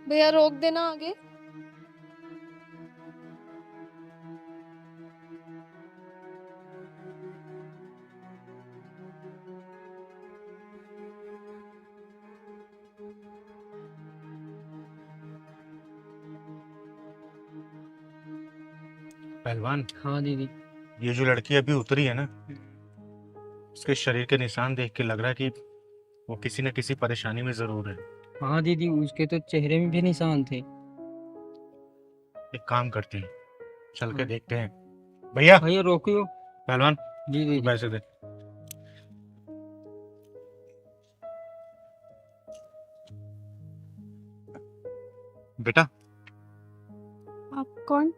भैया रोक देना आगे। पहलवान, हाँ दीदी। ये जो लड़की अभी उतरी है ना, उसके शरीर के निशान देख के लग रहा है कि वो किसी न किसी परेशानी में जरूर है। हाँ दीदी, उसके तो चेहरे में भी निशान थे। एक काम करते हैं, चल के हाँ। देखते हैं। भैया, भैया रोकियो। पहलवान जी तू दीदी। पैसे दे। बेटा, आप कौन?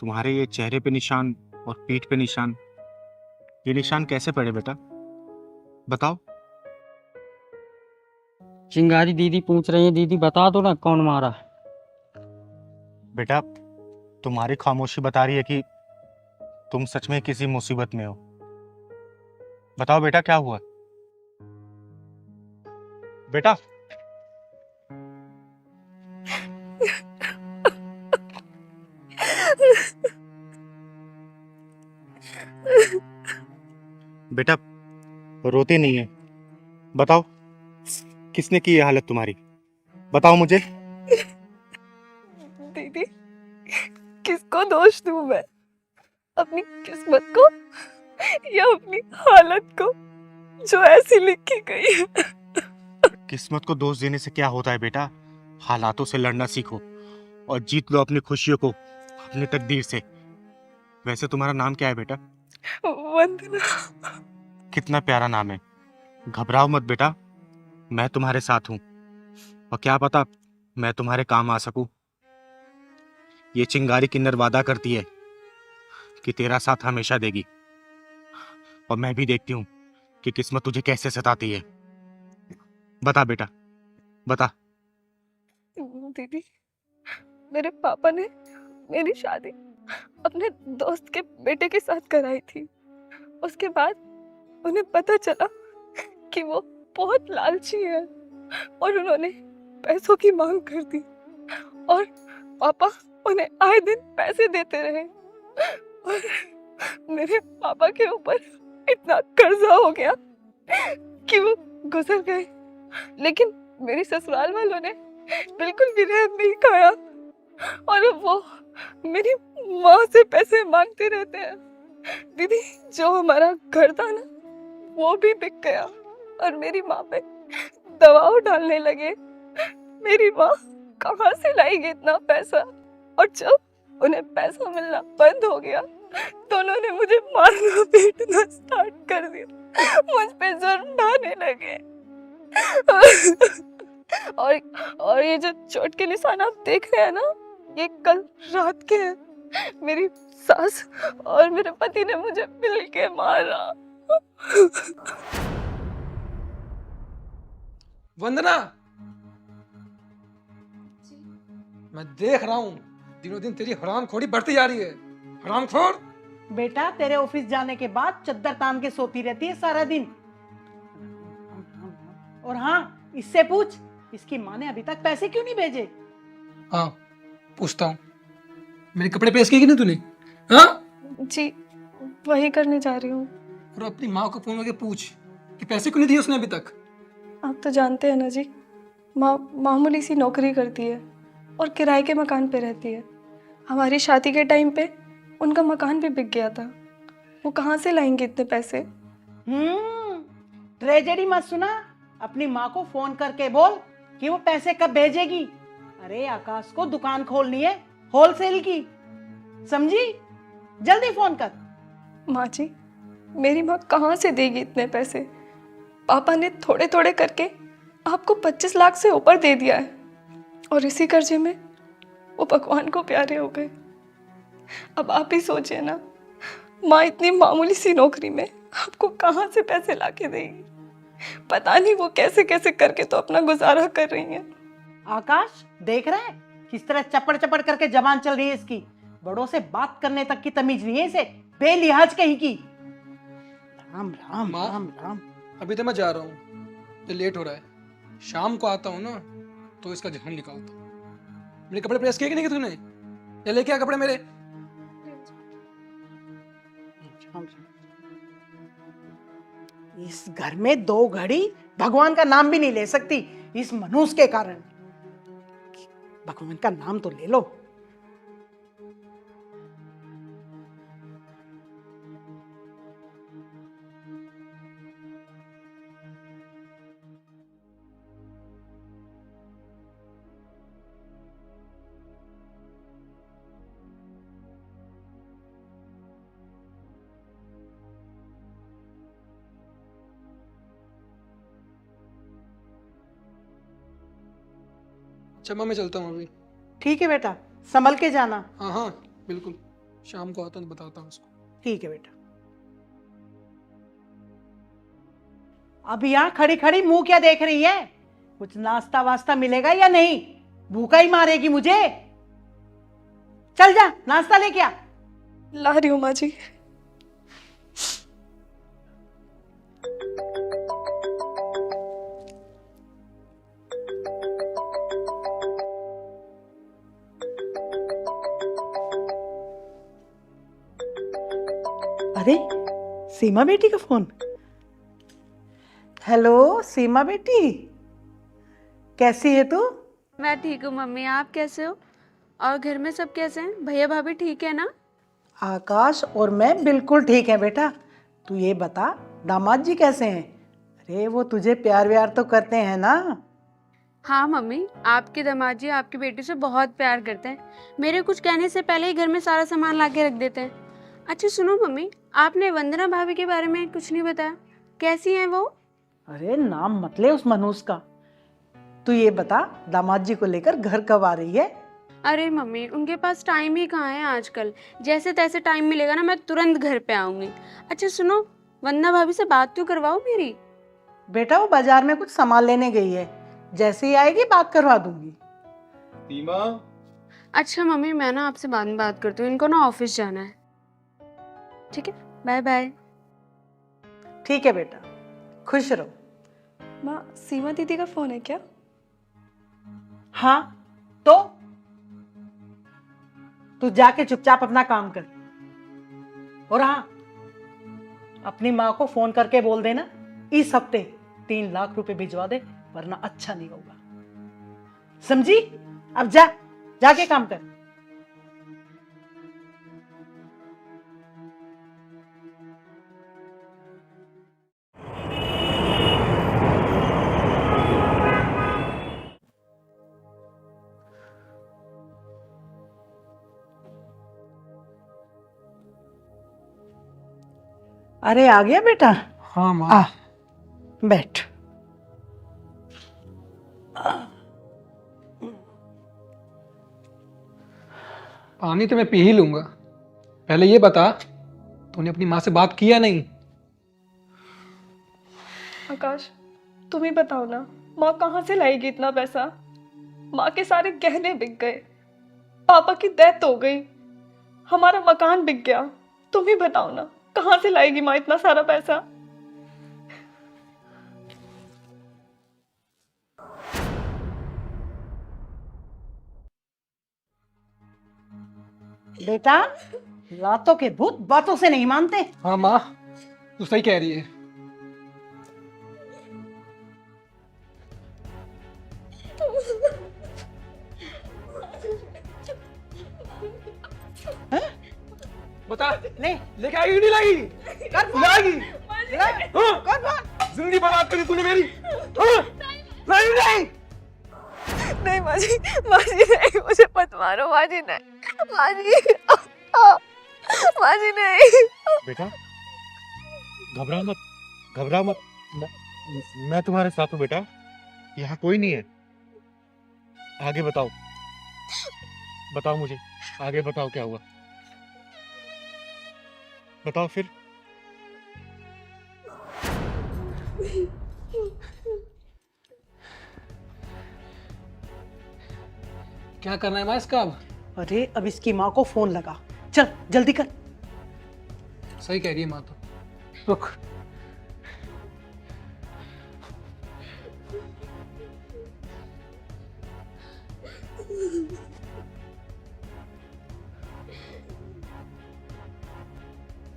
तुम्हारे ये चेहरे पे निशान और पीठ पे निशान, ये निशान कैसे पड़े बेटा? बताओ। चिंगारी दीदी पूछ रही है, दीदी बता दो ना कौन मारा। बेटा, तुम्हारी खामोशी बता रही है कि तुम सच में किसी मुसीबत में हो। बताओ बेटा, क्या हुआ? बेटा, बेटा रोते नहीं है। बताओ, किसने की ये हालत तुम्हारी? बताओ मुझे। दीदी, किसको दोष दूं मैं? अपनी किस्मत को या अपनी हालत को जो ऐसी लिखी गई है? किस्मत को दोष देने से क्या होता है बेटा? हालातों से लड़ना सीखो और जीत लो अपनी खुशियों को अपनी तकदीर से। वैसे तुम्हारा नाम क्या है बेटा? वंदना। कितना प्यारा नाम है। घबराओ मत बेटा, मैं तुम्हारे साथ हूं और क्या पता मैं तुम्हारे काम आ सकूं। ये चिंगारी किन्नर वादा करती है कि तेरा साथ हमेशा देगी, और मैं भी देखती हूँ कि किस्मत तुझे कैसे सताती है। बता बेटा, बता। दीदी, मेरे पापा ने मेरी शादी अपने दोस्त के बेटे के साथ कराई थी। उसके बाद उन्हें पता चला कि वो बहुत लालची है और उन्होंने पैसों की मांग कर दी और पापा उन्हें आए दिन पैसे देते रहे और मेरे पापा के ऊपर इतना कर्जा हो गया कि वो गुजर गए। लेकिन मेरी ससुराल वालों ने बिल्कुल भी रहम नहीं खाया और अब वो मेरी माँ से पैसे मांगते रहते हैं। दीदी, जो हमारा घर था ना, वो भी बिक गया और मेरी माँ पे दबाव डालने लगे। मेरी माँ कहाँ से लाएगी इतना पैसा? और जब उन्हें पैसा मिलना बंद हो गया तो उन्होंने मुझे मारना पीटना स्टार्ट कर दिया। मुझ पे जुर्म ढाने लगे। और ये जो चोट के निशान आप देख रहे हैं ना, ये कल रात के हैं। मेरी सास और मेरे पति ने मुझे मिल के मारा। वंदना, मैं देख रहा हूँ दिनों दिन तेरी हरामखोरी बढ़ती जा रही है। हरामखोर। बेटा, तेरे ऑफिस जाने के बाद चद्दर तान के सोती रहती है सारा दिन। और हाँ, इससे पूछ, इसकी माँ ने अभी तक पैसे क्यों नहीं भेजे? हाँ, पूछता हूँ। मेरे कपड़े प्रेस किए कि नहीं तूने? हाँ? जी, वही करने जा रही हूँ। और अपनी माँ को फोन करके पूछ कि पैसे क्यों नहीं दिए उसने अभी तक। आप तो जानते हैं ना जी, माँ मामूली सी नौकरी करती है और किराए के मकान पे रहती है। हमारी शादी के टाइम पे उनका मकान भी बिक गया था। वो कहाँ से लाएंगे इतने पैसे? ट्रेजेडी मत सुना। अपनी माँ को फोन करके बोल कि वो पैसे कब भेजेगी। अरे आकाश को दुकान खोलनी है, होलसेल की, समझी? जल्दी फोन कर। माँ जी, मेरी माँ कहाँ से देगी इतने पैसे? पापा ने थोड़े थोड़े करके आपको 25 लाख से ऊपर दे दिया है और इसी कर्जे में वो भगवान को प्यारे हो गए। अब आप ही सोचिए ना, माँ इतनी मामूली सी नौकरी में आपको कहाँ से पैसे लाके देगी? पता नहीं वो कैसे कैसे करके तो अपना गुजारा कर रही हैं। आकाश, देख रहा है किस तरह चपड़ चपड़ करके जबान चल रही है इसकी। बड़ों से बात करने तक की तमीज नहीं है इसे, बेलिहाज कहीं की। राम राम माँ? राम राम। अभी तो मैं जा रहा हूँ, ये लेट हो रहा है। शाम को आता हूँ ना, तो इसका ध्यान निकालता हूँ। मेरे कपड़े प्रेस किए कि नहीं किए तूने? ये लेके आ कपड़े मेरे। इस घर में 2 घड़ी भगवान का नाम भी नहीं ले सकती इस मनुष्य के कारण। भगवान का नाम तो ले लो। अच्छा माँ, मैं चलता हूँ अभी। ठीक है बेटा, संभल के जाना। हाँ हाँ बिल्कुल, शाम को आता हूँ तो बताता हूँ उसको। ठीक है बेटा। अब यहाँ खड़ी खड़ी मुंह क्या देख रही है? कुछ नाश्ता वास्ता मिलेगा या नहीं? भूखा ही मारेगी मुझे। चल जा, नाश्ता लेके आ। ला रही हूँ माँ जी। अरे सीमा बेटी का फोन। हेलो सीमा बेटी, कैसी है तू? मैं ठीक हूँ मम्मी, आप कैसे हो? और घर में सब कैसे हैं? भैया भाभी ठीक है ना? आकाश और मैं बिल्कुल ठीक है बेटा। तू ये बता, दामाद जी कैसे हैं? अरे वो तुझे प्यार व्यार तो करते हैं ना? हाँ मम्मी, आपके दामाद जी आपकी बेटी से बहुत प्यार करते हैं। मेरे कुछ कहने से पहले ही घर में सारा सामान ला के रख देते हैं। अच्छा सुनो मम्मी, आपने वंदना भाभी के बारे में कुछ नहीं बताया, कैसी हैं वो? अरे नाम मत ले उस मनुष्य का। तू ये बता, दामाद जी को लेकर घर कब आ रही है? अरे मम्मी, उनके पास टाइम ही कहाँ है आजकल। जैसे तैसे टाइम मिलेगा ना, मैं तुरंत घर पे आऊंगी। अच्छा सुनो, वंदना भाभी से बात तो करवाओ मेरी। बेटा वो बाजार में कुछ सामान लेने गई है, जैसे ही आएगी बात करवा दूंगी। सीमा, अच्छा मम्मी, मैं ना आपसे बाद में बात करती हूँ, इनको ना ऑफिस जाना है। ठीक है, बाय बाय। ठीक है बेटा, खुश रहो। माँ, सीमा दीदी का फोन है क्या? हाँ तो तू जाके चुपचाप अपना काम कर। और हाँ, अपनी माँ को फोन करके बोल देना इस हफ्ते 3 लाख रुपए भिजवा दे, वरना अच्छा नहीं होगा, समझी? अब जा, जाके काम कर। अरे आ गया बेटा? हाँ माँ। आ बैठ। पानी तो मैं पी ही लूंगा, पहले ये बता तूने अपनी माँ से बात की या नहीं? आकाश, तुम ही बताओ ना, माँ कहाँ से लाएगी इतना पैसा? माँ के सारे गहने बिक गए, पापा की डेथ हो गई, हमारा मकान बिक गया। तुम ही बताओ ना, कहाँ से लाएगी माँ इतना सारा पैसा? बेटा, लातों के भूत बातों से नहीं मानते। हाँ माँ, तू सही कह रही है। बता, ले लेके आएगी कि नहीं लाएगी? कर फोन। लाएगी? हाँ, कर फोन। जिंदगी बर्बाद करी तूने मेरी। हाँ? नहीं नहीं नहीं माँ जी नहीं, मुझे मत मारो माँ जी, नहीं माँ जी, माँ जी नहीं। बेटा घबराओ मत, घबराओ मत, मैं तुम्हारे साथ हूँ बेटा। यहाँ कोई नहीं है। आगे बताओ, बताओ मुझे, आगे बताओ क्या हुआ, बताओ फिर। क्या करना है माँ इसका अब? अरे अब इसकी माँ को फोन लगा, चल जल्दी कर। सही कह रही है माँ तो। रुक,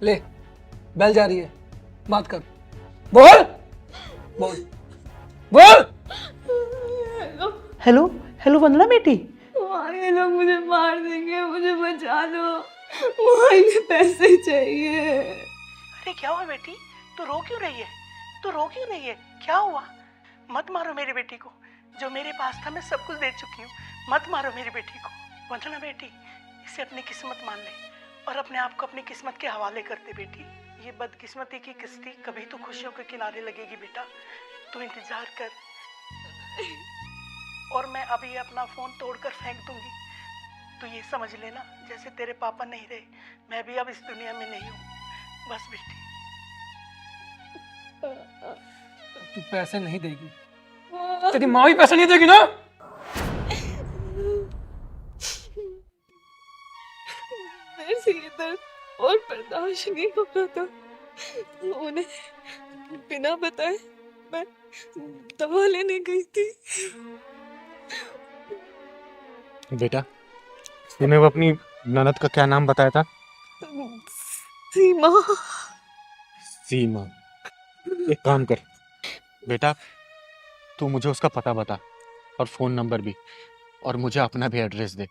ले, बेल जा रही है, बात कर। बोल बोल बोल। हेलो हेलो वंदना बेटी। ये लोग मुझे मार देंगे, मुझे बचा लो, मुझे इन्हें पैसे चाहिए। अरे क्या हुआ बेटी, तू रो क्यों रही है? तू रो क्यों रही है? क्या हुआ? मत मारो मेरी बेटी को, जो मेरे पास था मैं सब कुछ दे चुकी हूँ। मत मारो मेरी बेटी को। वंदना बेटी, इसे अपनी किस्मत मान ले और अपने आप को अपनी किस्मत के हवाले कर दे बेटी। ये बदकिस्मती की किस्ती कभी तो खुशियों के किनारे लगेगी बेटा, तू इंतजार कर। और मैं अभी अपना फोन तोड़कर फेंक दूंगी। तू ये समझ लेना, जैसे तेरे पापा नहीं रहे, मैं भी अब इस दुनिया में नहीं हूँ। बस बेटी। तू पैसे नहीं देगी, तेरी माँ भी पैसे नहीं देगी ना। मेरे से ये दर्द और बर्दाश्त नहीं हो रहा था। उन्हें बिना बताए मैं दवा लेने गई थी। बेटा, तूने वो अपनी ननद का क्या नाम बताया था? सीमा। सीमा। एक काम कर बेटा, तू मुझे उसका पता बता और फोन नंबर भी, और मुझे अपना भी एड्रेस दे।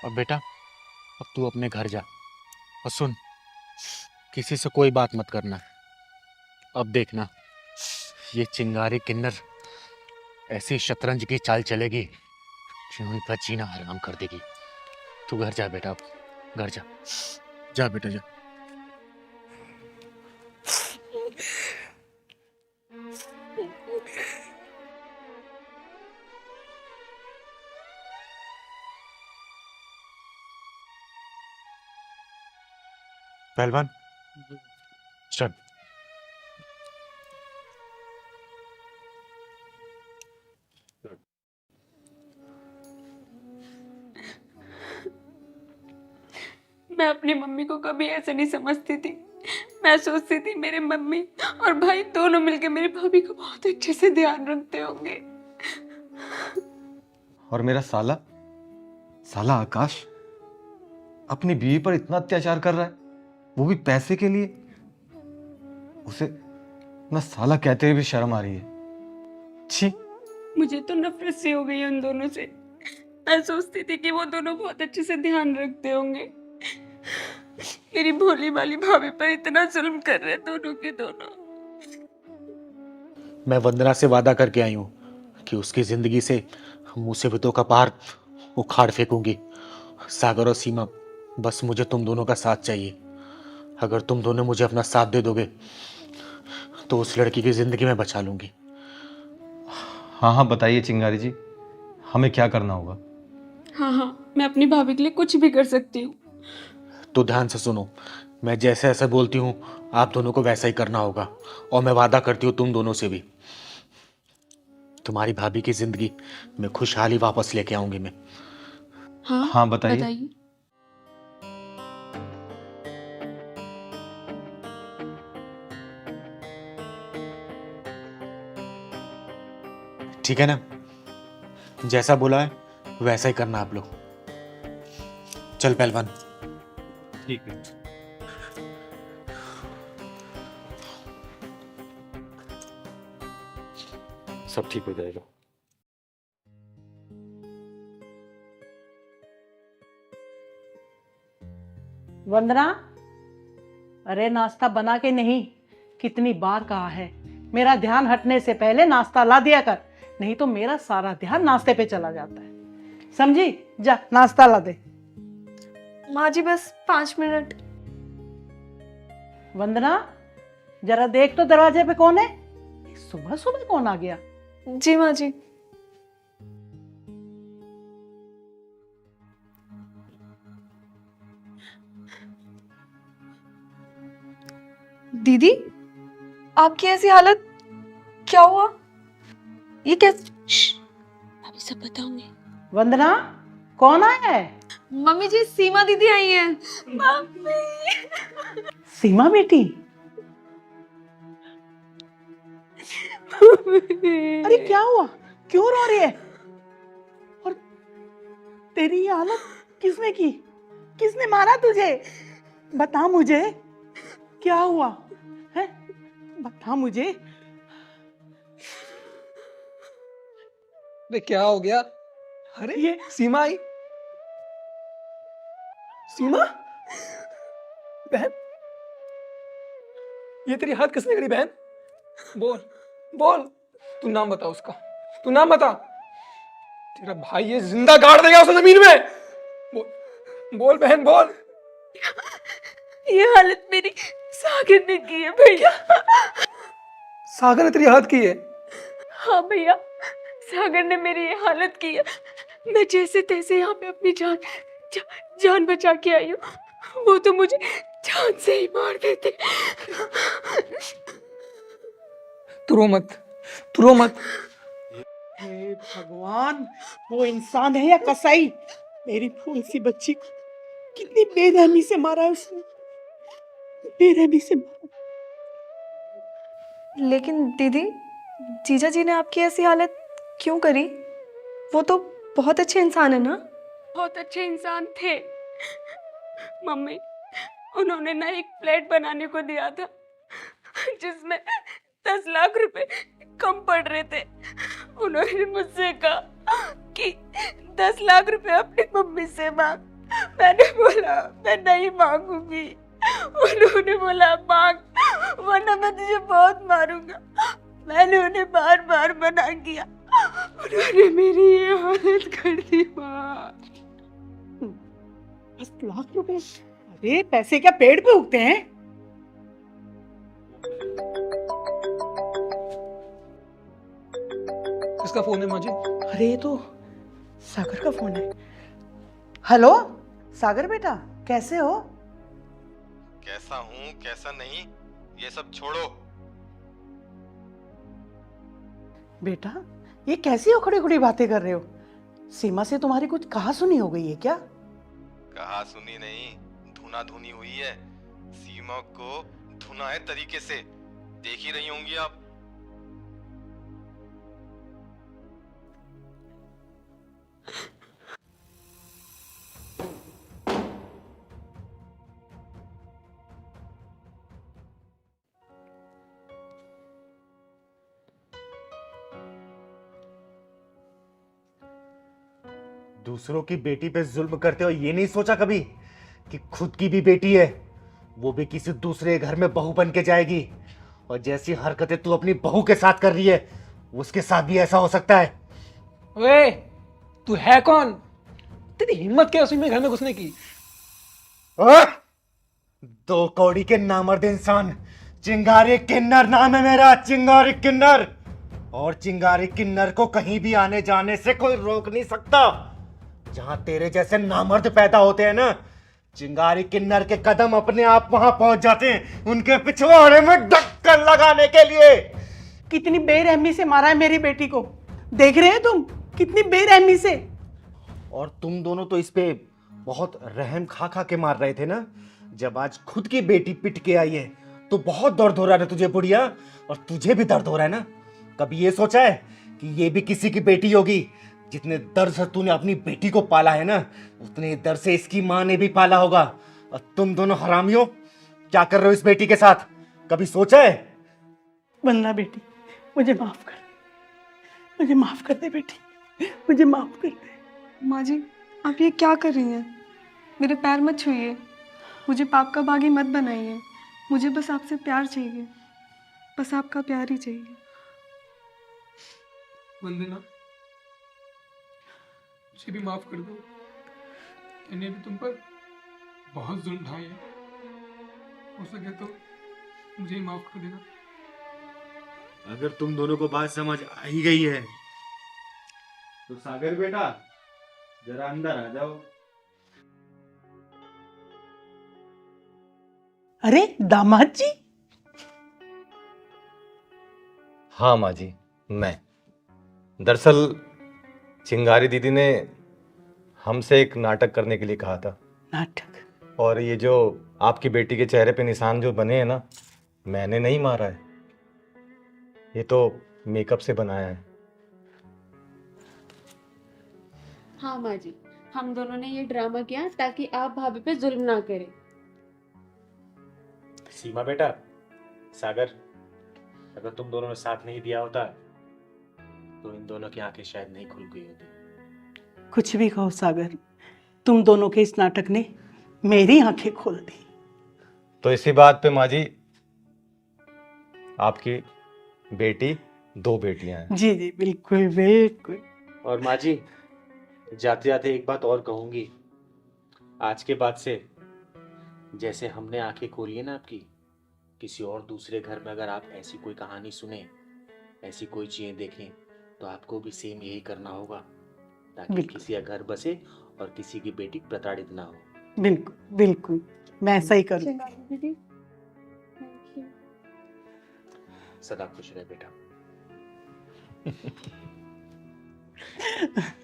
और बेटा, अब तू अपने घर जा और सुन, किसी से कोई बात मत करना। अब देखना, ये चिंगारी किन्नर ऐसी शतरंज की चाल चलेगी कि उनका जीना हराम कर देगी। तू घर जा बेटा, अब घर जा। जा बेटा जा। पहलवान चल। मैं अपनी मम्मी को कभी ऐसे नहीं समझती थी। मैं सोचती थी मेरे मम्मी और भाई दोनों मिलकर मेरी भाभी को बहुत अच्छे से ध्यान रखते होंगे। और मेरा साला साला आकाश अपनी बीवी पर इतना अत्याचार कर रहा है, वो भी पैसे के लिए। उसे ना साला कहते हुए भी शर्म आ रही है। छी। मुझे तो नफरत सी हो गई उन दोनों से। मैं सोचती थी कि वो दोनों बहुत अच्छे से ध्यान रखते होंगे। मेरी भोली वाली भाभी पर इतना जुल्म कर रहे दोनों के दोनों। मैं वंदना से वादा करके आई हूँ कि उसकी जिंदगी से मुसीबतों का पहाड़ उखाड़ फेंकूंगी। सागर और सीमा, बस मुझे तुम दोनों का साथ चाहिए। अगर तुम दोनों मुझे अपना साथ दे दोगे तो उस लड़की की जिंदगी में बचा लूंगी। हाँ हाँ बताइए चिंगारी जी, हमें क्या करना होगा? हाँ, मैं अपनी भाभी के लिए कुछ भी कर सकती हूँ। तो ध्यान से सुनो, मैं जैसे ऐसे बोलती हूँ आप दोनों को वैसा ही करना होगा। और मैं वादा करती हूँ तुम दोनों से भी, तुम्हारी भाभी की जिंदगी में खुशहाली वापस लेके आऊंगी मैं। हाँ बताइए। ठीक है ना, जैसा बोला है वैसा ही करना आप लोग। चल पहलवान। ठीक है। सब ठीक हो जाएगा। वंदना, अरे नाश्ता बना के नहीं, कितनी बार कहा है मेरा ध्यान हटने से पहले नाश्ता ला दिया कर, नहीं तो मेरा सारा ध्यान नाश्ते पे चला जाता है। समझी? जा नाश्ता ला दे। माँ जी बस 5 मिनट। वंदना, जरा देख तो दरवाजे पे कौन है? सुबह सुबह कौन आ गया? जी माँ जी। दीदी, आपकी ऐसी हालत, क्या हुआ? ये कैसे? अभी सब बताऊंगी। वंदना, कौन आया है? मम्मी जी, सीमा दीदी आई हैं। सीमा बेटी, अरे क्या हुआ? क्यों रो रही है? और तेरी ये हालत किसने की? किसने मारा तुझे? बता मुझे, क्या हुआ है? बता मुझे। अरे क्या हो गया? अरे ये सीमा आई। सीमा, बहन, ये तेरी हाथ किसने करी बहन? बोल बोल, तू नाम बता उसका, तू नाम बता। तेरा भाई ये जिंदा गाड़ देगा उसे जमीन में। बोल बोल बहन बोल। ये हालत मेरी सागर ने की है भैया। सागर ने तेरी हाथ की है? हाँ भैया, सागर ने मेरी ये हालत की है। मैं जैसे तैसे यहाँ पे अपनी जान बचा के आई हूँ। वो तो मुझे जान से ही मार देते। तू रो मत, तू रो मत। हे भगवान, वो इंसान है या कसाई? मेरी फूल सी बच्ची को कितनी बेरहमी से मारा है उसने, बेरहमी से मारा। लेकिन दीदी, जीजा जी ने आपकी ऐसी हालत क्यों करी? वो तो बहुत अच्छे इंसान है ना? बहुत अच्छे इंसान थे मम्मी। उन्होंने ना एक फ्लैट बनाने को दिया था जिसमें 10 लाख रुपए कम पड़ रहे थे। उन्होंने मुझसे कहा कि 10 लाख रुपए अपनी मम्मी से मांग। मैंने बोला मैं नहीं मांगूंगी। उन्होंने बोला मांग, वरना मैं तुझे बहुत मारूंगा। मैंने उन्हें बार बार मना किया, उन्होंने मेरी ये हालत कर दी माँ। 10 लाख रुपए? अरे पैसे क्या पेड़ पे उगते हैं? किसका फोन है माँ जी? अरे ये तो सागर का फोन है। हेलो सागर बेटा, कैसे हो? कैसा हूँ कैसा नहीं ये सब छोड़ो। बेटा, ये कैसी उखड़ी उखड़ी बातें कर रहे हो? सीमा से तुम्हारी कुछ कहा सुनी हो गई है क्या? कहा सुनी नहीं, धुना धुनी हुई है। सीमा को धुनाए तरीके से देख ही रही होंगी आप। दूसरों की बेटी पे जुल्म करते हो ये नहीं सोचा कभी कि खुद की भी बेटी है, वो भी किसी दूसरे घर में बहू बन के जाएगी। और जैसी हरकतें तू अपनी बहू के साथ कर रही है उसके साथ भी ऐसा हो सकता है। ओए, तू है कौन? तेरी हिम्मत क्या उसी में घर में घुसने की? आ? 2 कौड़ी के नामर्द इंसान, चिंगारी किन्नर नाम है मेरा, चिंगारी किन्नर। और चिंगारी किन्नर को कहीं भी आने जाने से कोई रोक नहीं सकता। जहां तेरे जैसे नामर्द पैदा होते हैं ना, चिंगारी किन्नर के कदम अपने आप वहां पहुंच जाते हैं उनके पिछवाड़े में ढक्कन लगाने के लिए। कितनी बेरहमी से मारा है मेरी बेटी को, देख रहे हो तुम? कितनी बेरहमी से। और तुम दोनों तो इस पे बहुत रहम खा खा के मार रहे थे ना। जब आज खुद की बेटी पिट के आई है तो बहुत दर्द हो रहा है तुझे बुढ़िया, और तुझे भी दर्द हो रहा है ना। कभी ये सोचा है कि ये भी किसी की बेटी होगी? जितने दर्द से तूने अपनी बेटी को पाला है ना, उतने दर्द से इसकी माँ ने भी पाला होगा। और तुम दोनों हरामियों क्या कर रहे हो इस बेटी के साथ? कभी सोचा है? वंदना बेटी, मुझे माफ कर, मुझे माफ कर दे बेटी, मुझे माफ कर दे। माँ जी, आप ये क्या कर रही हैं? मेरे पैर मत छूइए, मुझे पाप का बागी मत बनाइए। मुझे बस आपसे प्यार चाहिए, बस आपका प्यार ही चाहिए। वंदना, मुझे भी माफ कर दो। मैंने भी तुम पर बहुत जुल्म ढाए हैं। हो सके तो मुझे ही माफ कर देना। अगर तुम दोनों को बात समझ आ ही गई है तो सागर बेटा जरा अंदर आ जाओ। अरे दामाद जी, हाँ माँ जी, मैं दरअसल चिंगारी दीदी ने हमसे एक नाटक करने के लिए कहा था। नाटक? और ये जो आपकी बेटी के चेहरे पे निशान जो बने हैं ना, मैंने नहीं मारा है, ये तो मेकअप से बनाया है। हाँ माँ जी, हम दोनों ने ये ड्रामा किया ताकि आप भाभी पे जुल्म ना करें। सीमा बेटा, सागर, अगर तुम दोनों ने साथ नहीं दिया होता तो इन दोनों की आंखें शायद नहीं खुल गई होती। कुछ भी कहो सागर, तुम दोनों के इस नाटक ने मेरी आंखें खोल दी। तो इसी बात पे माँ जी, आपकी बेटी 2 बेटियां हैं। जी जी बिल्कुल बिल्कुल। और माँ जी, जाते जाते एक बात और कहूंगी, आज के बाद से जैसे हमने आंखें खोली है ना आपकी, किसी और दूसरे घर में अगर आप ऐसी कोई कहानी सुने, ऐसी कोई चीजें देखें, तो आपको भी सेम यही करना होगा, ताकि बिल्कुल। किसी का घर बसे और किसी की बेटी प्रताड़ित ना हो। बिल्कुल बिल्कुल, मैं ऐसा ही करूँ। दीदी, सदा खुश रहे बेटा।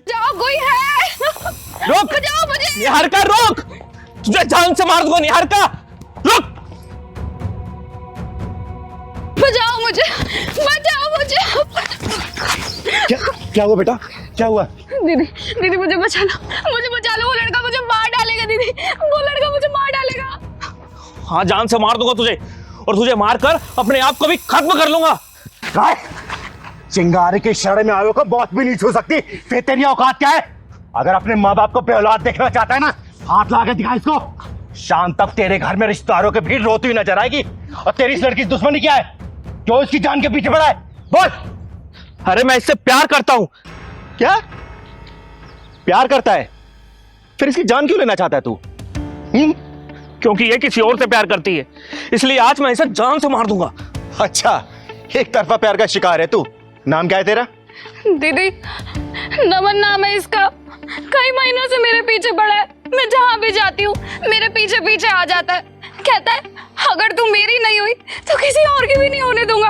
जाओ, कोई है। रोक! बचाओ मुझे। निहारिका रोक! तुझे जान से मार दूंगा निहारिका! रुक! बचाओ मुझे, बचाओ मुझे। क्या हुआ बेटा, क्या हुआ? दीदी, दीदी मुझे बचा लो, मुझे बचा लो। वो लड़का मुझे मार डालेगा दीदी, वो लड़का मुझे मार डालेगा। हाँ, जान से मार दूंगा तुझे, और तुझे मारकर अपने आप को भी खत्म कर लूंगा। काय? चिंगारी के इशारे में आयो को बहुत भी नहीं छू सकती। फिर तेरी औकात क्या है? अगर अपने माँ बाप को बेऔलाद देखना चाहता है ना, हाथ ला के दिखा इसको। शाम तक तेरे घर में रिश्तेदारों के भीड़ रोती हुई नजर आएगी। और तेरी इस लड़की की दुश्मनी क्या है? क्यों इसकी जान के पीछे पड़ा है? बोल। अरे मैं इससे प्यार करता हूँ। क्या प्यार करता है? फिर इसकी जान क्यों लेना चाहता है तू? क्योंकि ये किसी और से प्यार करती है, इसलिए आज मैं इसे जान से मार दूंगा। अच्छा, एक तरफा प्यार का शिकार है तू। नाम क्या है तेरा? दीदी, नमन नाम है इसका। कई महीनों से मेरे पीछे पड़ा है। मैं जहाँ भी जाती हूँ मेरे पीछे पीछे आ जाता है। कहता है अगर तू मेरी नहीं हुई तो किसी और की भी नहीं होने दूंगा।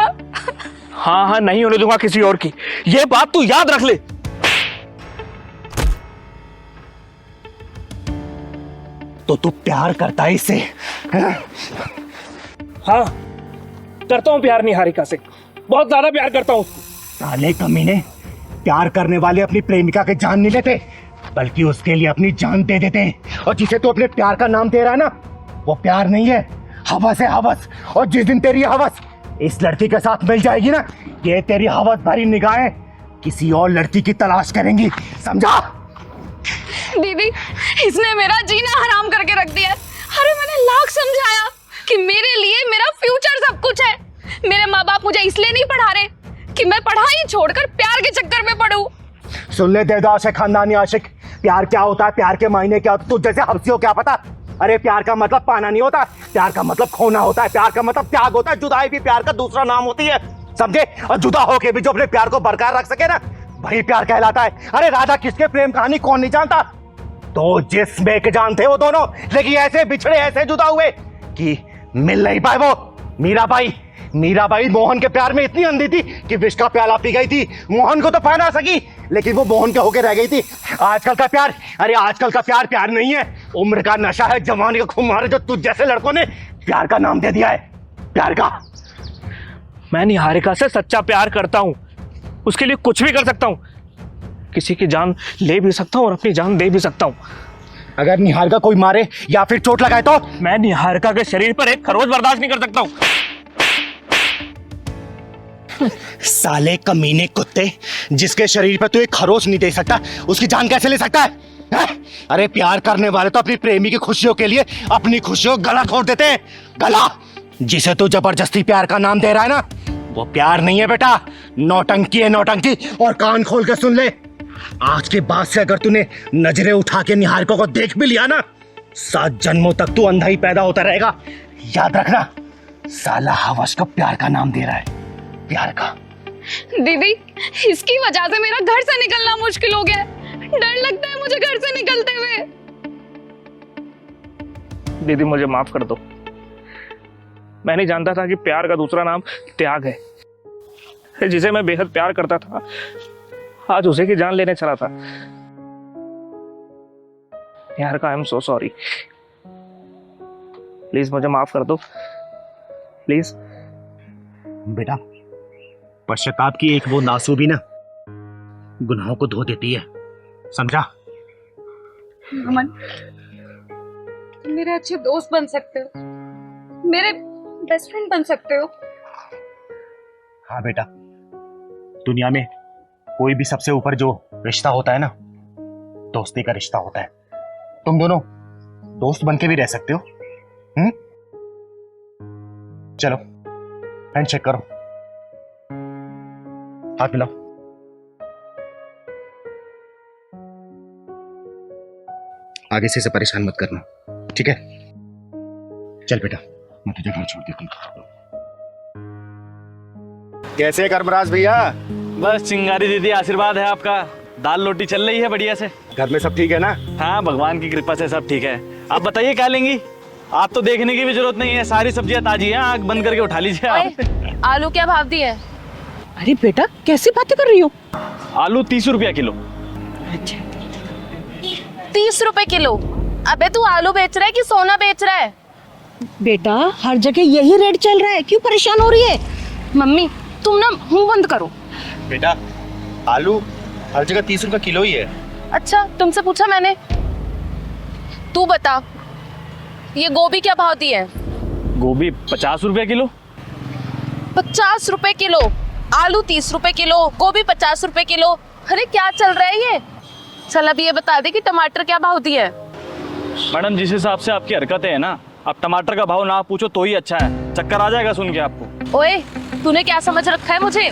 हाँ हाँ, नहीं होने दूंगा किसी और की, ये बात तू याद रख ले। तो तू प्यार करता है इससे? हाँ, करता हूँ प्यार निहारिका से, बहुत ज्यादा प्यार करता हूँ उसको। साले कमीने, प्यार करने वाले अपनी प्रेमिका के जान नहीं लेते, बल्कि उसके लिए अपनी जान दे देते हैं। और जिसे तू अपने प्यार का नाम दे रहा है ना, वो प्यार नहीं है, हवस है, हवस। और जिस दिन तेरी हवस इस लड़की के साथ मिल जाएगी ना, ये तेरी हवस भरी निगाहें किसी और लड़की की तलाश करेंगी, समझा? दीदी, इसने मेरा जीना हराम करके रख दिया है। अरे मैंने लाख समझाया कि मेरे लिए मेरा फ्यूचर सब कुछ है। मेरे माँ बाप मुझे इसलिए नहीं पढ़ा रहे कि मैं पढ़ाई छोड़कर प्यार के चक्कर में पढ़ूं। सुन ले देवदास है खानदानी आशिक, प्यार क्या होता है, प्यार के मायने क्या होता है, तू जैसे हफ्सी हो क्या पता? अरे प्यार का मतलब पाना नहीं होता, प्यार का मतलब खोना होता है, प्यार का मतलब त्याग होता है। जुदाई भी प्यार का दूसरा नाम होती है, समझे? और जुदा होके भी जो अपने प्यार को बरकरार रख सके ना, वही प्यार कहलाता है। अरे राधा कृष्ण के प्रेम कहानी कौन नहीं जानता? तो जिसमें के जानते वो दोनों, लेकिन ऐसे बिछड़े, ऐसे जुदा हुए कि मिल नहीं पाए वो। मीराबाई मोहन के प्यार में इतनी अंधी थी कि विष का प्याला पी गई थी। मोहन को तो पा ना सकी, लेकिन वो मोहन के होके रह गई थी। आजकल का प्यार, अरे आजकल का प्यार प्यार नहीं है, उम्र का नशा है, जवानी का खुमार है, जो तुझ जैसे लड़कों ने प्यार का नाम दे दिया है। प्यार का। मैं निहारिका से सच्चा प्यार करता हूँ, उसके लिए कुछ भी कर सकता हूँ, किसी की जान ले भी सकता हूँ और अपनी जान दे भी सकता हूँ। अगर निहारिका कोई मारे या फिर चोट लगाए तो? मैं निहारिका के शरीर पर एक खरोच बर्दाश्त नहीं कर सकता हूँ। साले कमीने कुत्ते, जिसके शरीर पर तू एक खरोच नहीं दे सकता, उसकी जान कैसे ले सकता है? अरे प्यार करने वाले तो अपनी प्रेमी की खुशियों के लिए अपनी खुशियों गला घोट देते हैं। गला। जिसे तू जबरदस्ती प्यार का नाम दे रहा है ना, वो प्यार नहीं है बेटा, नौटंकी है, नौटंकी। और कान खोल के सुन ले, आज के बाद से अगर तूने नजरें उठा के निहारिका को देख भी लिया ना, 7 जन्मों तक तू अंधा ही पैदा होता रहेगा। याद रखना, साला हवस को प्यार का नाम दे रहा है, प्यार का। दीदी, इसकी वजह से मेरा घर से निकलना मुश्किल हो गया है। डर लगता है मुझे घर से निकलते हुए। दीदी मुझे माफ कर दो, मैं नहीं जानता था कि प्यार का दूसरा नाम त्याग है। जिसे मैं बेहद प्यार करता था, आज उसे की जान लेने चला था। यार का I am so sorry, please मुझे माफ कर दो प्लीज। बेटा, पश्चाताप की एक वो नासू भी ना गुनाहों को धो देती है, समझा? अमन, तुम मेरे अच्छे दोस्त बन सकते हो, मेरे बेस्ट फ्रेंड बन सकते हो। हाँ बेटा, दुनिया में कोई भी सबसे ऊपर जो रिश्ता होता है ना, दोस्ती का रिश्ता होता है। तुम दोनों दोस्त बन के भी रह सकते हो। चलो हैंडशेक करो, हाथ मिलाओ। आगे से इसे परेशान मत करना, ठीक है? चल बेटा, मैं तुझे घर छोड़ देता हूँ। कैसे कर्मराज भैया? बस चिंगारी दीदी आशीर्वाद है आपका, दाल रोटी चल रही है बढ़िया से। घर में सब ठीक है ना? हाँ भगवान की कृपा से सब ठीक है। आप बताइए क्या लेंगी? आप तो देखने की भी जरूरत नहीं है, सारी सब्जियां ताजी हैं, आग बंद करके उठा लीजिए आप। आलू क्या भाव दिए? अरे बेटा कैसी बातें कर रही हो? आलू 30 रुपया किलो। 30 रुपए किलो? अबे तू आलू बेच रहा है कि सोना बेच रहा है? बेटा हर जगह यही रेट चल रहा है, क्यों परेशान हो रही है? मम्मी तुम ना मुंह बंद करो। बेटा, आलू हर जगह 30 रुपए किलो ही है। अच्छा तुमसे पूछा मैंने? तू बता, ये गोभी क्या भाव दी है? गोभी 50 रुपया किलो। 50 रुपए किलो? आलू 30 रुपए किलो, गोभी 50 रुपए किलो। अरे क्या चल रहा है ये? चल अब ये बता दे कि टमाटर क्या भाव दिया है? मैडम जिस हिसाब से आपकी हरकतें हैं ना, अब टमाटर का भाव ना पूछो तो ही अच्छा है, चक्कर आ जाएगा सुन के आपको। ओए तूने क्या समझ रखा है मुझे?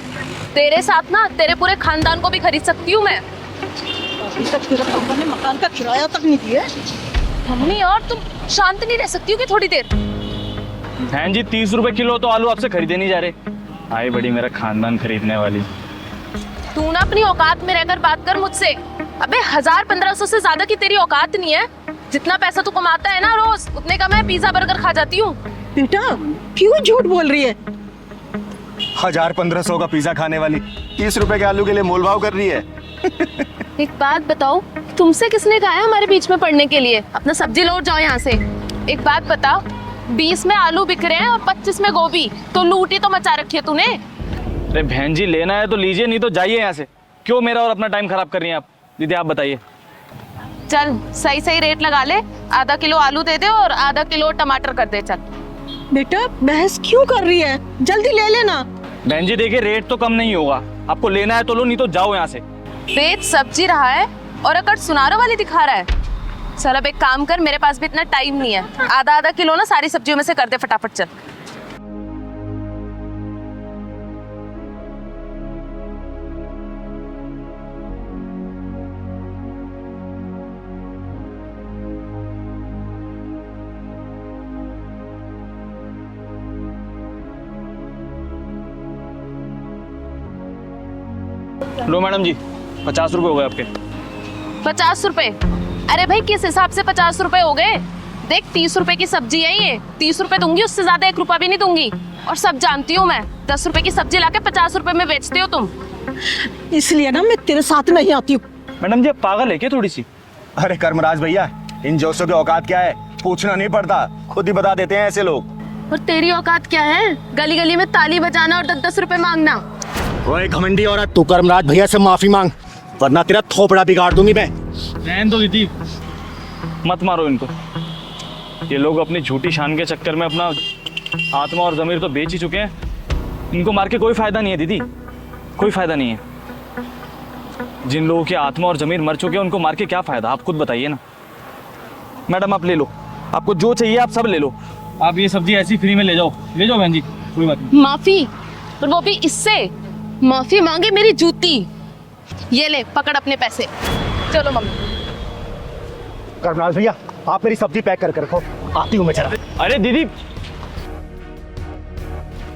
तेरे साथ ना तेरे पूरे खानदान को भी खरीद सकती हूँ मैं। अभी तक तेरे पापा ने मकान का किराया तक नहीं दिया। मम्मी और तुम शांत नहीं रह सकती हो कि थोड़ी देर? हैं जी 30 रुपए किलो तो आलू आपसे खरीदे नहीं जा रहे। आई बड़ी मेरा खानदान खरीदने वाली। तू ना अपनी औकात में रहकर बात कर मुझसे। अबे 1000-1500 से ज्यादा की तेरी औकात नहीं है। जितना पैसा तू कमाता है ना रोज, उतने का मैं पिज्जा बर्गर खा जाती हूँ। बेटा क्यों झूठ बोल रही है? 1000-1500 का पिज्जा खाने वाली 30 रुपए के आलू के लिए मोलभाव कर रही है। एक बात बताओ, तुमसे किसने कहा है हमारे बीच में पड़ने के लिए? अपना सब्जी लौट जाओ यहाँ से। एक बात बता, 20 में आलू बिक रहे हैं और 25 में गोभी, तो लूट ही तो मचा रखी है तूने। अरे बहन जी लेना है तो लीजिए, नहीं तो जाइए यहाँ से। क्यों मेरा और अपना टाइम खराब कर रही हैं आप? दीदी आप बताइए। चल सही सही रेट लगा ले, आधा किलो आलू दे दे और आधा किलो टमाटर कर दे। चल बेटा बहस क्यों कर रही है? जल्दी ले लेना। बहन जी देखिए रेट तो कम नहीं होगा, आपको लेना है तो लो, नहीं तो जाओ यहाँ से। बेच सब्जी रहा है और अकड़ सुनारो वाली दिखा रहा है। चल अब एक काम कर, मेरे पास भी इतना टाइम नहीं है, आधा आधा किलो ना सारी सब्जियों में से कर दे फटाफट। चल लो मैडम जी 50 रुपए हो गए आपके। 50 रुपए? अरे भाई किस हिसाब से 50 रुपए हो गए? देख 30 रुपए की सब्जी है ये, 30 रुपए दूंगी, उससे ज्यादा 1 रुपया भी नहीं दूंगी। और सब जानती हूँ मैं, 10 रुपए की सब्जी लाके 50 रुपए में बेचते हो तुम। इसलिए ना मैं तेरे साथ नहीं आती हूँ। मैडम जी आप पागल है क्या थोड़ी सी? अरे कर्मराज भैया, इन जोशों की औकात क्या है पूछना नहीं पड़ता, खुद ही बता देते हैं ऐसे लोग। और तेरी औकात क्या है? गली गली में ताली बजाना और 10-10 रुपए मांगना। ओए घमंडी औरत, तू कर्मराज भैया से माफी मांग, वरना तेरा थोपड़ा बिगाड़ दूंगी मैं। रहने दो दीदी, मत मारो इनको। ये लोग अपनी झूठी शान के चक्कर में अपना आत्मा और ज़मीर तो बेच ही चुके हैं। इनको मार के कोई फायदा नहीं है दीदी, कोई फायदा नहीं है। जिन लोगों की आत्मा और ज़मीर मर चुके हैं उनको मार के क्या फायदा, आप खुद बताइए ना। मैडम आप ले लो, आपको जो चाहिए आप सब ले लो। आप ये सब्जी ऐसी फ्री में ले जाओ बहन जी, कोई बात नहीं। माफी? और वो भी इससे? माफी मांगे मेरी जूती। ये ले पकड़ अपने पैसे। चलो मम्मी। कर्मराज भैया आप मेरी सब्जी पैक करके रखो, आती हूँ मैं जरा। अरे दीदी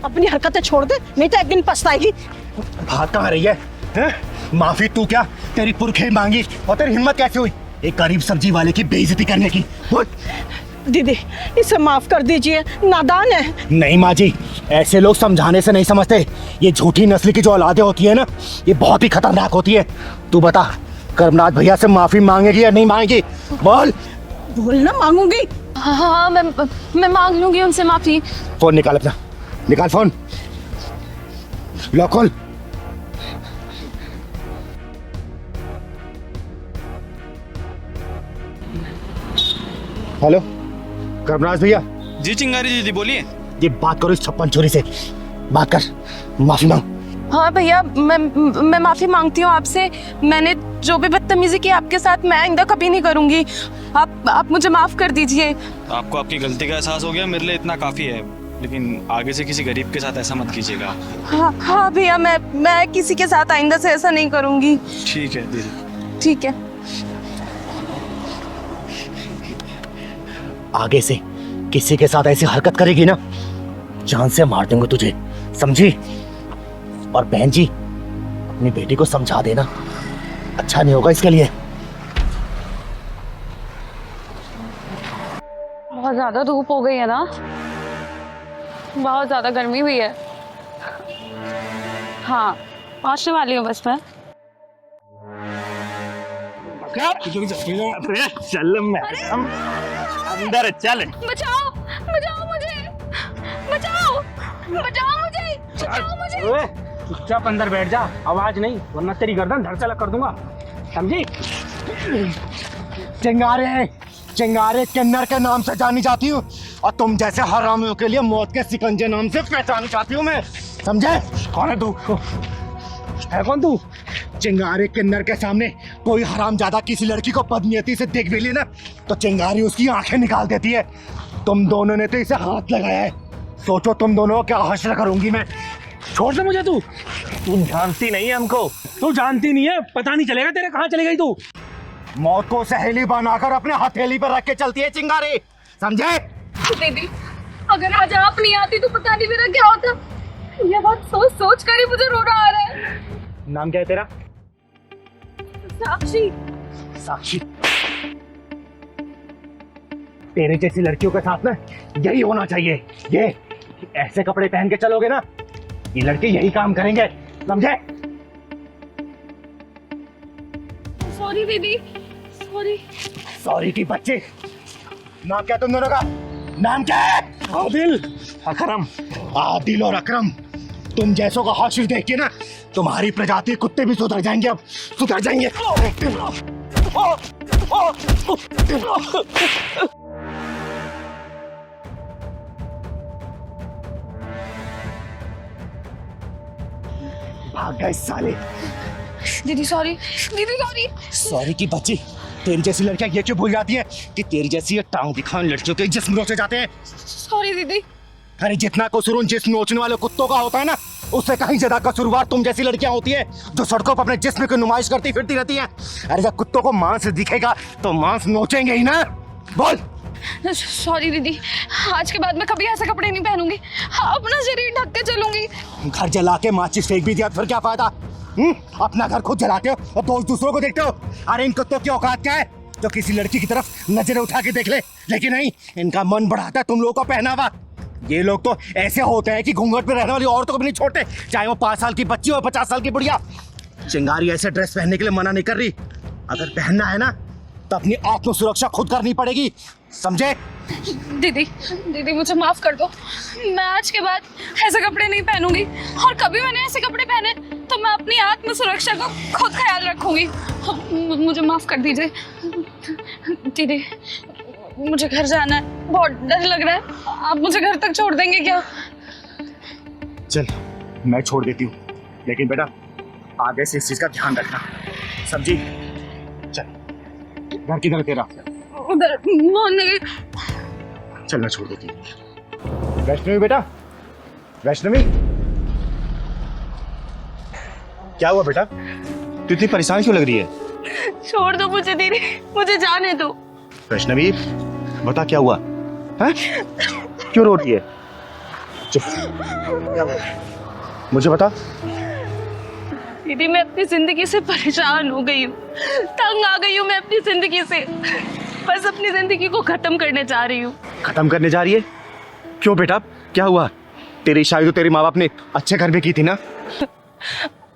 अपनी हरकतें छोड़ दे, नहीं तो एक दिन पछताएगी। भाग कहाँ रही है? हैं? माफी तू क्या, तेरी पुरखे मांगी और तेरी हिम्मत कैसे हुई एक गरीब सब्जी वाले की बेइज्जती करने की? दीदी इसे माफ कर दीजिए, नादान है। नहीं माँ जी, ऐसे लोग समझाने से नहीं समझते। ये झूठी नस्ल की जो औलादें होती है ना, ये बहुत ही खतरनाक होती है। तू बता कर्मनाथ भैया से माफी मांगेगी या नहीं मांगेगी? बोल। बोलना मांगूंगी। हाँ हाँ मैं मांग लूंगी उनसे माफी। फोन निकाल अपना, निकाल फोन, लॉक खोल। हेलो कर्मराज भैया। जी चिंगारी दीदी बोलिए। ये बात करो इस छप्पन छोरी से, बात कर, माफी मांग। हाँ भैया मैं माफी मांगती हूँ आपसे। मैंने जो भी बदतमीजी की आपके साथ, मैं आइंदा कभी नहीं करूंगी। आप मुझे माफ कर दीजिए। आपको आपकी गलती का एहसास हो गया, मेरे लिए इतना काफी है, लेकिन आगे से किसी गरीब के साथ ऐसा मत कीजिएगा। हाँ भैया मैं किसी के साथ आइंदा से ऐसा नहीं करूंगी। ठीक है दीदी। ठीक है। आगे से किसी के साथ ऐसी हरकत करेगी ना, जान से मार दूंगा तुझे, समझी? और बहन जी, अपनी बेटी को समझा देना, अच्छा नहीं होगा इसके लिए। बहुत ज्यादा धूप हो गई है ना, बहुत ज्यादा गर्मी हुई है। हाँ पहुंचने वाली हूँ बस मैं। चल मैडम अंदर चल। बचाओ बचाओ मुझे, बचाओ बचाओ मुझे, बचाओ मुझे। चुपचाप अंदर बैठ जा, आवाज नहीं, वरना तेरी गर्दन धड़ से अलग कर दूंगा, समझी? चिंगारे, चिंगारे किन्नर के नाम से जानी जाती हूँ, और तुम जैसे हरामियों के लिए मौत के सिकंजे नाम से पहचानी जाती हूँ मैं, समझे? कौन है तू? है कौन तू? चिंगारे किन्नर के सामने कोई हरामजादा किसी लड़की को बदनीयती से देख भी ली ना, तो चिंगारी उसकी आंखें निकाल देती है। तुम दोनों ने तो इसे हाथ लगाया है, सोचो तुम दोनों को क्या हश्र करूंगी मैं। छोड़ दे मुझे, तू जानती नहीं है हमको, तू जानती नहीं है, पता नहीं चलेगा तेरे कहाँ चली गई तू। मौत को सहेली बनाकर अपने हथेली पर रख के चलती है चिंगारी, समझे? दीदी अगर आज आप नहीं आती तो पता नहीं मेरा क्या होता। ये बात सोच सोच कर ही मुझे रोना आ रहा है। नाम क्या है तेरा? साक्षी। साक्षी, तेरे जैसी लड़कियों के साथ ना यही होना चाहिए। ये ऐसे कपड़े पहन के चलोगे ना, ये लड़के यही काम करेंगे, समझे? सॉरी दीदी, सॉरी। सॉरी की बच्चे। नाम क्या तुम दोनों का? नाम क्या है? आदिल, अकरम। आदिल और अकरम, तुम जैसों का हाशिर देख के ना तुम्हारी प्रजाति कुत्ते भी सुधर जाएंगे, अब सुधर जाएंगे। भाग गए साले। दीदी सॉरी, दीदी सॉरी। सॉरी की बच्ची, तेरी जैसी लड़कियां ये क्यों भूल जाती है कि तेरी जैसी ये टांग दिखाने लड़कियों के जिस्म नोचे जाते हैं। सॉरी दीदी। अरे जितना कसूर जिस्म नोचने वाले कुत्तों का होता है ना, उससे कहीं ज्यादा कसूरवार तुम जैसी लड़कियां होती है जो सड़कों पर अपने जिस्म की नुमाइश करती फिरती रहती हैं। अरे जब कुत्तों को मांस दिखेगा तो मांस नोचेंगे ही ना। बोल। सॉरी दीदी, आज के बाद मैं कभी ऐसे कपड़े नहीं पहनूंगी, अपना शरीर ढक के चलूंगी। घर जला के माचिस फेंक भी दिया तो फिर क्या फायदा? अपना घर खुद जलाते हो और दोस्त दूसरों को देखते हो। अरे इन कुत्तों की औकात क्या है जो किसी लड़की की तरफ नजरें उठा के देख ले, लेकिन नहीं, इनका मन बढ़ाता है तुम लोगों का पहनावा। ये लोग तो ऐसे होते हैं कि घूंघट पे रहने वाली औरतों को भी नहीं छोड़ते, चाहे वो 5 साल की बच्ची हो 50 साल की बुढ़िया। चिंगारी ऐसे ड्रेस पहनने के लिए मना नहीं कर रही, अगर पहनना है ना तो अपनी आत्म सुरक्षा खुद करनी पड़ेगी, समझे? दीदी दीदी मुझे माफ कर दो, मैं आज के बाद ऐसे कपड़े नहीं पहनूंगी, और कभी मैंने ऐसे कपड़े पहने तो मैं अपनी आत्म सुरक्षा का खुद ख्याल रखूंगी। मुझे माफ कर दीजिए दीदी, मुझे घर जाना है, बहुत डर लग रहा है। आप मुझे घर तक छोड़ देंगे क्या? चल मैं छोड़ देती हूँ, लेकिन बेटा आगे से इस चीज का ध्यान रखना, समझी? चल, घर किधर तेरा? उधर मोहल्ले के। चल मैं छोड़ देती हूँ। वैष्णवी बेटा, वैष्णवी क्या हुआ बेटा? तू इतनी परेशान क्यों लग रही है? छोड़ दो मुझे दीदी, मुझे जाने दो। वैष्णवी बता क्या हुआ है? क्यों रो रही है? चुप, क्या हुआ? मुझे बता। दीदी मैं अपनी जिंदगी से परेशान हो गई हूँ, तंग आ गई हूँ मैं अपनी जिंदगी से, बस अपनी जिंदगी को खत्म करने जा रही हूँ। खत्म करने जा रही है? क्यों बेटा, क्या हुआ? तेरी शादी तो तेरे माँ बाप ने अच्छे घर में की थी ना?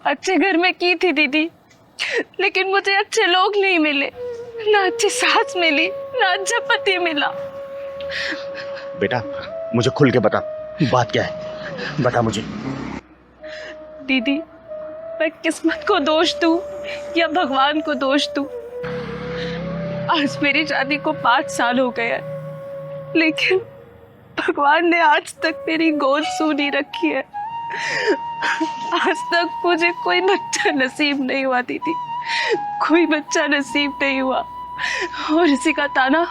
अच्छे घर में की थी दीदी, लेकिन मुझे अच्छे लोग नहीं मिले, ना अच्छी सास मिली, राजा पति मिला। बेटा मुझे खुल के बता, बात क्या है, बता मुझे। दीदी, मैं किस्मत को दोष दूं या भगवान को दोष दूं? आज मेरी शादी को 5 साल हो गए हैं, लेकिन भगवान ने आज तक मेरी गोद सू नहीं रखी है। आज तक मुझे कोई बच्चा नसीब नहीं हुआ दीदी, कोई बच्चा नसीब नहीं हुआ। और इसी का ताना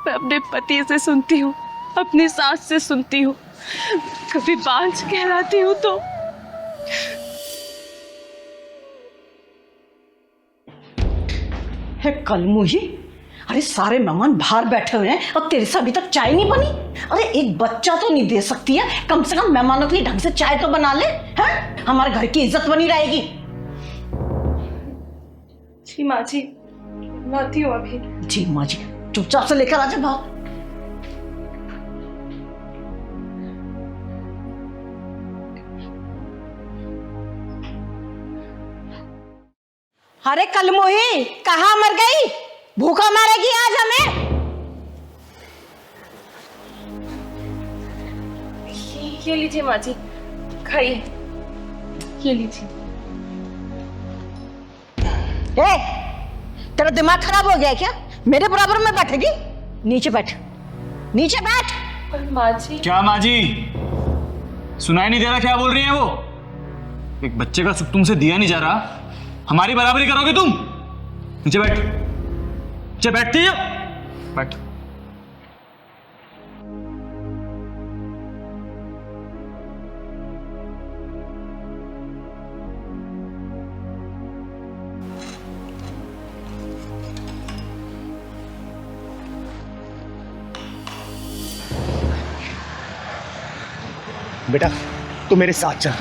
मैं अपने पति से सुनती हूँ, अपनी सास से सुनती हूँ, कभी बांझ कहलाती हूँ तो। है कलमुही, अरे सारे मेहमान बाहर बैठे हुए हैं और तेरे से अभी तक चाय नहीं बनी। अरे एक बच्चा तो नहीं दे सकती है, कम से कम मेहमानों के लिए ढंग से चाय तो बना ले, हैं? हमारे घर की इज्जत बनी रहेगी। जी माँ जी, लाती हूँ अभी। जी माँ जी, चुपचाप से लेकर आ जा बाहर। अरे कलमुही, कहाँ मर गई? भूखा मारेगी आज हमें। ये लीजिए माँ जी, खाइए। ये लीजिए। ए, तेरा दिमाग खराब हो गया क्या? मेरे बराबर में बैठेगी? नीचे बैठ, नीचे बैठ। पर माँ जी। क्या माँ जी, सुनाई नहीं दे रहा क्या बोल रही है वो? एक बच्चे का सुख तुमसे दिया नहीं जा रहा, हमारी बराबरी करोगे तुम? नीचे बैठ, नीचे बैठती हो, बैठ। बेटा तू मेरे साथ चल,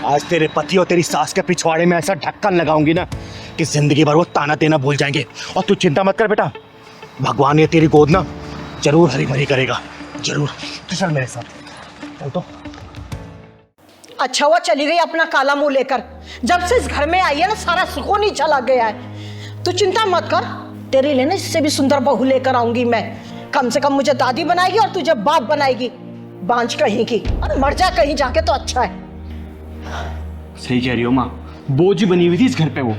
आज तेरे पति और तेरी सास के पिछवाड़े में ऐसा ढक्कन लगाऊंगी ना कि जिंदगी भर वो ताना देना भूल जाएंगे। और तू चिंता मत कर बेटा, भगवान ये तेरी गोद ना जरूर हरी भरी करेगा, जरूर। तो चल मेरे साथ चल। तो अच्छा हुआ चली गई अपना काला मुंह लेकर, जब से इस घर में आई है ना सारा सुकून ही चला गया है। तू चिंता मत कर, तेरे लिए ना इससे भी सुंदर बहू लेकर आऊंगी मैं। कम से कम मुझे दादी बनाएगी और तुझे बाप बनाएगी, बांझ कहीं की, और मर जा कहीं जाके तो अच्छा है। सही कह रही हो माँ, बोझ बनी हुई थी इस घर पे वो।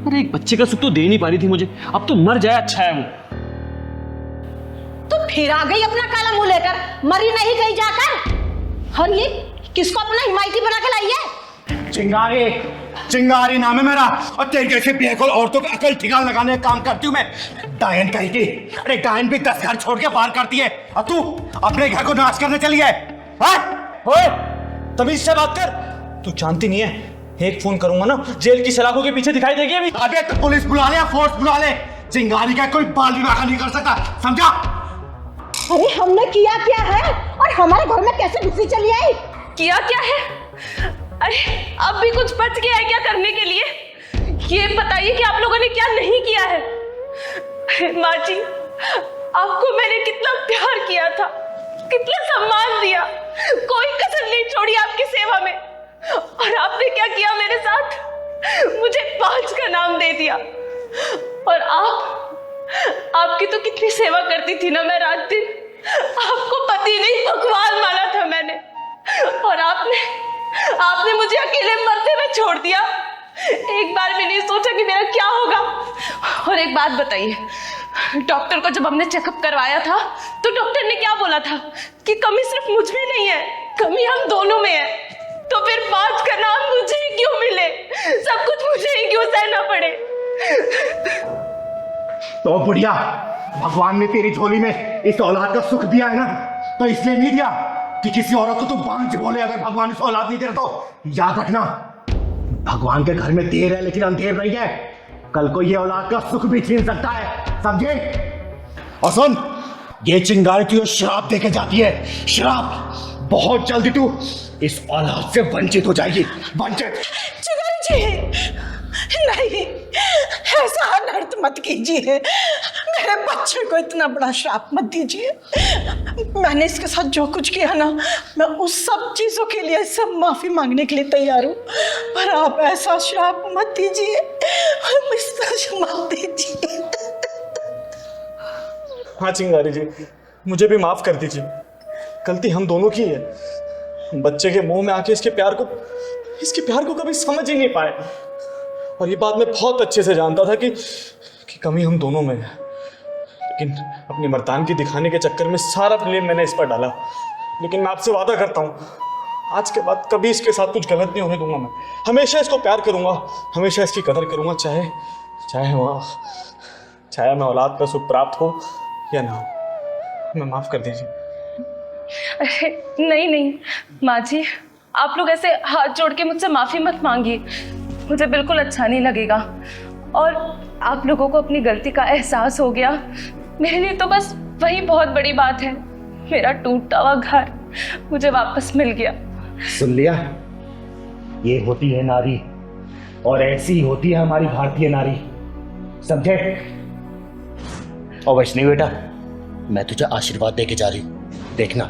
अरे एक बच्चे का सुख तो दे नहीं पा रही थी मुझे, अब तो मर जाए अच्छा है वो। तो फिर आ गई अपना काला मुंह लेकर, मरी नहीं कहीं जाकर। और ये किसको अपना हिमायती बना के लाई है? चिंगारी, चिंगारी नाम है मेरा, और तेरे जैसे बेअकल औरतों का अकल ठिकाना लगाने का काम करती हूँ मैं। डायन कहीं की, अरे डायन भी 10 घर छोड़ के पार करती है, और तू अपने घर को नाश करने चली है। ओए, तमीज से बात कर। तू जानती नहीं है, एक फोन करूंगा ना जेल की सलाखों के पीछे दिखाई देगी अभी। अबे तो पुलिस बुला ले या फोर्स बुला ले, चिंगारी का कोई बाल भी बाका नहीं कर सकता, समझा? अरे हमने किया क्या है और हमारे घर में कैसे घुसी चली आई? किया क्या है? अरे अब भी कुछ बच गया है क्या करने के लिए? ये बताइए कि आप लोगों ने क्या नहीं किया है। अरे माँ जी, आपको मैंने कितना प्यार किया था, कितना सम्मान दिया, कोई कसर नहीं छोड़ी आपकी सेवा में, और आपने क्या किया मेरे साथ? मुझे 5 का नाम दे दिया। और आपकी तो कितनी सेवा करती थी ना मैं रात दिन, आपको पति नहीं भगवान माना था मैंने, और आपने मुझे अकेले मरते हुए छोड़ दिया। एक बार भी नहीं सोचा कि मेरा क्या होगा। और एक बात बताइए, डॉक्टर को जब हमने चेकअप करवाया था तो डॉक्टर ने क्या बोला था कि कमी सिर्फ मुझ में नहीं है, कमी हम दोनों में है। तो फिर 5 का नाम मुझे ही क्यों मिले? सब कुछ मुझे ही क्यों सहना पड़े? तो बुढ़िया, भगवान ने तेरी झोली में इस औलाद का सुख दिया है ना, तो इसलिए नहीं दिया कि किसी औरत को तू बांझ बोले। अगर भगवान इस औलाद नहीं दे रहा तो याद रखना, भगवान के घर में देर है लेकिन अंधेर नहीं है। कल को ये औलाद का सुख भी छीन सकता है, समझे? और सुन, ये चिंगारी तुझे श्राप देके जाती है, श्राप। बहुत जल्दी तू इस औलाद से वंचित हो जाएगी, वंचित। चिंगारी जी, नहीं, ऐसा अनर्थ मत कीजिए, मेरे बच्चे को इतना बड़ा श्राप मत दीजिए। मैंने इसके साथ जो कुछ किया ना, मैं उस सब चीजों के लिए सब माफी मांगने के लिए तैयार हूँ, पर आप ऐसा श्राप मत दीजिए, इसका मत दीजिए। हाँ चिंगारी जी, मुझे भी माफ कर दीजिए, गलती हम दोनों की है। बच्चे के मुंह में आके इसके प्यार को कभी समझ ही नहीं पाए। और ये बात मैं बहुत अच्छे से जानता था कि कमी हम दोनों में है, लेकिन अपनी मर्दानगी दिखाने के चक्कर में सारा ब्लेम मैंने इस पर डाला। लेकिन मैं आपसे वादा करता हूँ, आज के बाद कभी इसके साथ कुछ गलत नहीं होने दूंगा। मैं हमेशा इसको प्यार करूंगा, हमेशा इसकी कदर करूंगा, चाहे मैं औलाद का सुख प्राप्त हो या ना हो। मैं माफ कर दीजिए। अरे नहीं नहीं माँ जी, आप लोग ऐसे हाथ जोड़ के मुझसे माफ़ी मत मांगिए, मुझे बिल्कुल अच्छा नहीं लगेगा। और आप लोगों को अपनी गलती का एहसास हो गया, मेरे लिए तो बस वही बहुत बड़ी बात है। मेरा टूटा हुआ घर मुझे वापस मिल गया। सुन लिया, ये होती है नारी, और ऐसी ही होती है हमारी भारतीय नारी, समझे? और वैष्णवी बेटा, मैं तुझे आशीर्वाद देके जा रही हूं। देखना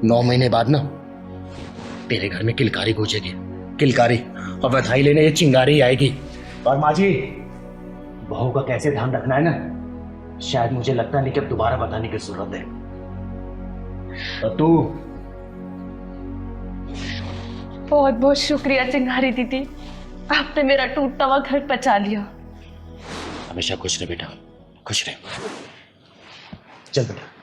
9 महीने बाद ना तेरे घर में किलकारी गूंजेगी, किलकारी, और बधाई लेने ये चिंगारी आएगी। और माँ जी, बहू का कैसे ध्यान रखना है ना, शायद मुझे लगता नहीं कि अब दोबारा बताने की जरूरत है। और तू बहुत बहुत शुक्रिया चिंगारी दीदी, आपने मेरा टूटा हुआ घर बचा लिया। हमेशा खुश रहे बेटा, खुश रहे। चल बेटा।